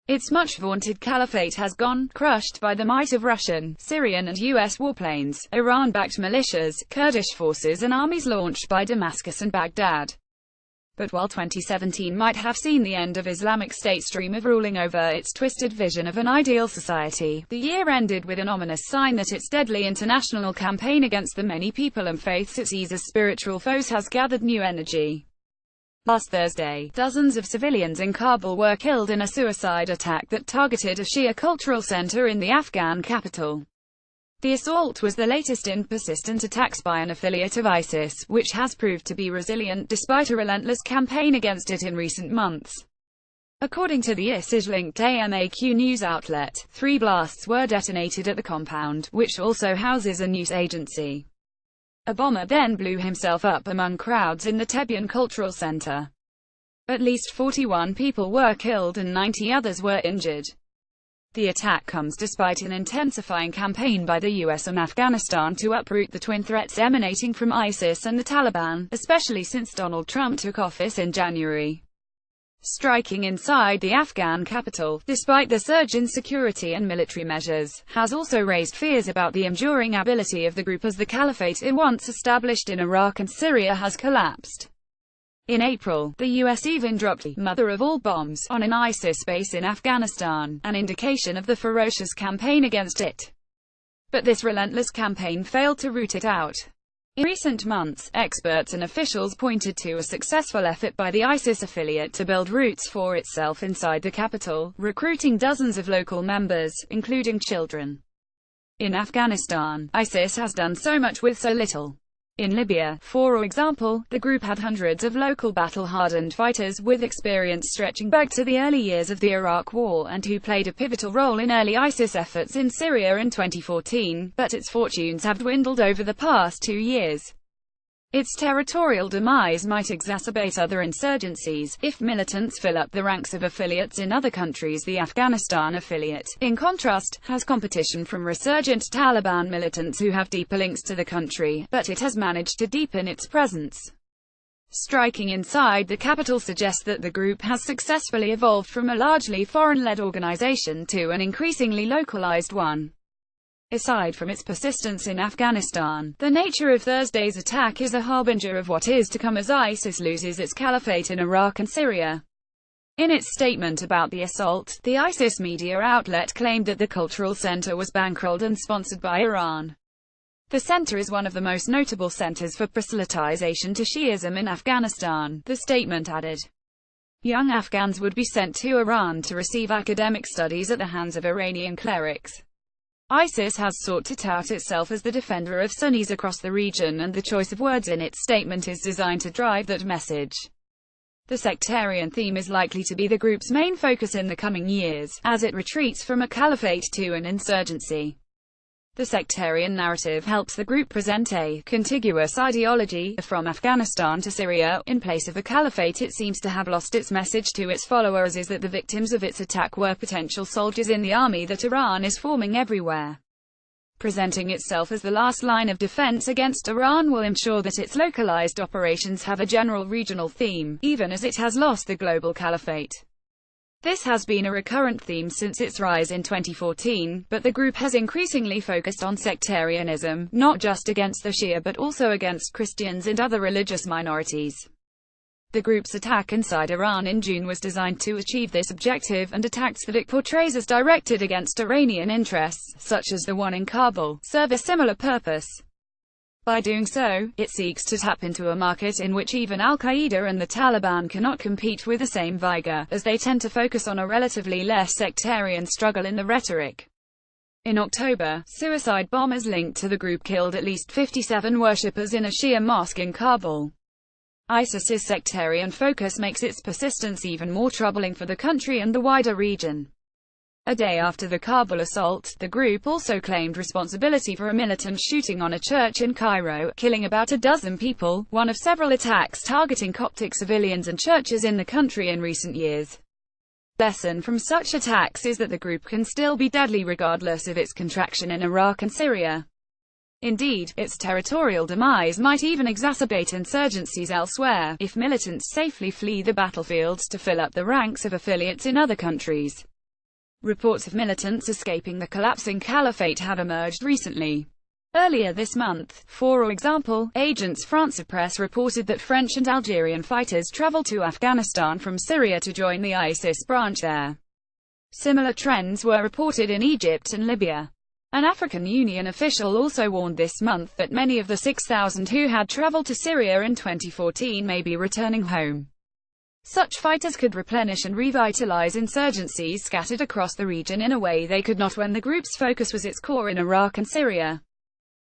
Its much-vaunted caliphate has gone crushed by the might of Russian, Syrian and U.S. warplanes, Iran-backed militias, Kurdish forces and armies launched by Damascus and Baghdad. But while 2017 might have seen the end of Islamic State's dream of ruling over its twisted vision of an ideal society, the year ended with an ominous sign that its deadly international campaign against the many people and faiths it sees as spiritual foes has gathered new energy. Last Thursday, dozens of civilians in Kabul were killed in a suicide attack that targeted a Shia cultural center in the Afghan capital. The assault was the latest in persistent attacks by an affiliate of ISIS, which has proved to be resilient despite a relentless campaign against it in recent months. According to the ISIS-linked AMAQ news outlet, 3 blasts were detonated at the compound, which also houses a news agency. A bomber then blew himself up among crowds in the Tebyan Cultural Center. At least 41 people were killed and 90 others were injured. The attack comes despite an intensifying campaign by the US and Afghanistan to uproot the twin threats emanating from ISIS and the Taliban, especially since Donald Trump took office in January. Striking inside the Afghan capital, despite the surge in security and military measures, has also raised fears about the enduring ability of the group as the caliphate it once established in Iraq and Syria has collapsed. In April, the US even dropped the mother of all bombs on an ISIS base in Afghanistan, an indication of the ferocious campaign against it. But this relentless campaign failed to root it out. In recent months, experts and officials pointed to a successful effort by the ISIS affiliate to build roots for itself inside the capital, recruiting dozens of local members, including children. In Afghanistan, ISIS has done so much with so little. In Libya, for example, the group had hundreds of local battle-hardened fighters with experience stretching back to the early years of the Iraq War and who played a pivotal role in early ISIS efforts in Syria in 2014, but its fortunes have dwindled over the past 2 years. Its territorial demise might exacerbate other insurgencies, if militants fill up the ranks of affiliates in other countries. The Afghanistan affiliate, in contrast, has competition from resurgent Taliban militants who have deeper links to the country, but it has managed to deepen its presence. Striking inside the capital suggests that the group has successfully evolved from a largely foreign-led organization to an increasingly localized one. Aside from its persistence in Afghanistan, the nature of Thursday's attack is a harbinger of what is to come as ISIS loses its caliphate in Iraq and Syria. In its statement about the assault, the ISIS media outlet claimed that the cultural center was bankrolled and sponsored by Iran. The center is one of the most notable centers for proselytization to Shiism in Afghanistan, the statement added. Young Afghans would be sent to Iran to receive academic studies at the hands of Iranian clerics. ISIS has sought to tout itself as the defender of Sunnis across the region, and the choice of words in its statement is designed to drive that message. The sectarian theme is likely to be the group's main focus in the coming years, as it retreats from a caliphate to an insurgency. The sectarian narrative helps the group present a contiguous ideology. From Afghanistan to Syria, in place of a caliphate, it seems to have lost its message to its followers is that the victims of its attack were potential soldiers in the army that Iran is forming everywhere. Presenting itself as the last line of defense against Iran will ensure that its localized operations have a general regional theme, even as it has lost the global caliphate. This has been a recurrent theme since its rise in 2014, but the group has increasingly focused on sectarianism, not just against the Shia but also against Christians and other religious minorities. The group's attack inside Iran in June was designed to achieve this objective, and attacks that it portrays as directed against Iranian interests, such as the one in Kabul, serve a similar purpose. By doing so, it seeks to tap into a market in which even Al-Qaeda and the Taliban cannot compete with the same vigor, as they tend to focus on a relatively less sectarian struggle in the rhetoric. In October, suicide bombers linked to the group killed at least 57 worshippers in a Shia mosque in Kabul. ISIS's sectarian focus makes its persistence even more troubling for the country and the wider region. A day after the Kabul assault, the group also claimed responsibility for a militant shooting on a church in Cairo, killing about a dozen people, one of several attacks targeting Coptic civilians and churches in the country in recent years. Lesson from such attacks is that the group can still be deadly regardless of its contraction in Iraq and Syria. Indeed, its territorial demise might even exacerbate insurgencies elsewhere, if militants safely flee the battlefields to fill up the ranks of affiliates in other countries. Reports of militants escaping the collapsing caliphate have emerged recently. Earlier this month, for example, Agence France-Presse reported that French and Algerian fighters traveled to Afghanistan from Syria to join the ISIS branch there. Similar trends were reported in Egypt and Libya. An African Union official also warned this month that many of the 6,000 who had traveled to Syria in 2014 may be returning home. Such fighters could replenish and revitalize insurgencies scattered across the region in a way they could not when the group's focus was its core in Iraq and Syria.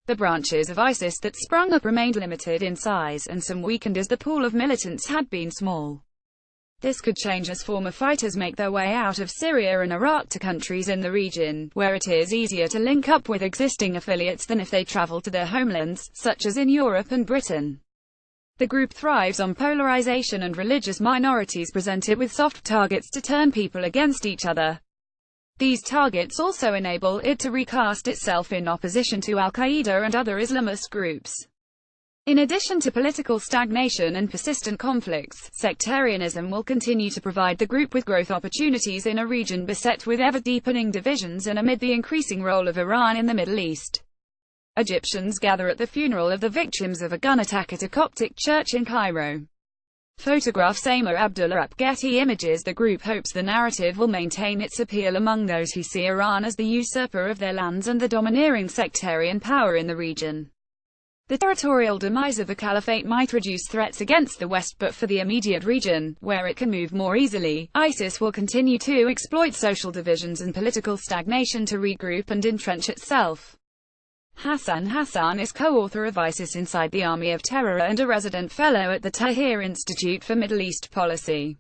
The branches of ISIS that sprung up remained limited in size, and some weakened as the pool of militants had been small. This could change as former fighters make their way out of Syria and Iraq to countries in the region, where it is easier to link up with existing affiliates than if they travel to their homelands, such as in Europe and Britain. The group thrives on polarization, and religious minorities present it with soft targets to turn people against each other. These targets also enable it to recast itself in opposition to Al-Qaeda and other Islamist groups. In addition to political stagnation and persistent conflicts, sectarianism will continue to provide the group with growth opportunities in a region beset with ever-deepening divisions and amid the increasing role of Iran in the Middle East. Egyptians gather at the funeral of the victims of a gun attack at a Coptic church in Cairo. Photographs Amr Abdullah up Getty Images. The group hopes the narrative will maintain its appeal among those who see Iran as the usurper of their lands and the domineering sectarian power in the region. The territorial demise of the caliphate might reduce threats against the West, but for the immediate region, where it can move more easily, ISIS will continue to exploit social divisions and political stagnation to regroup and entrench itself. Hassan is co-author of ISIS Inside the Army of Terror and a resident fellow at the Tahrir Institute for Middle East Policy.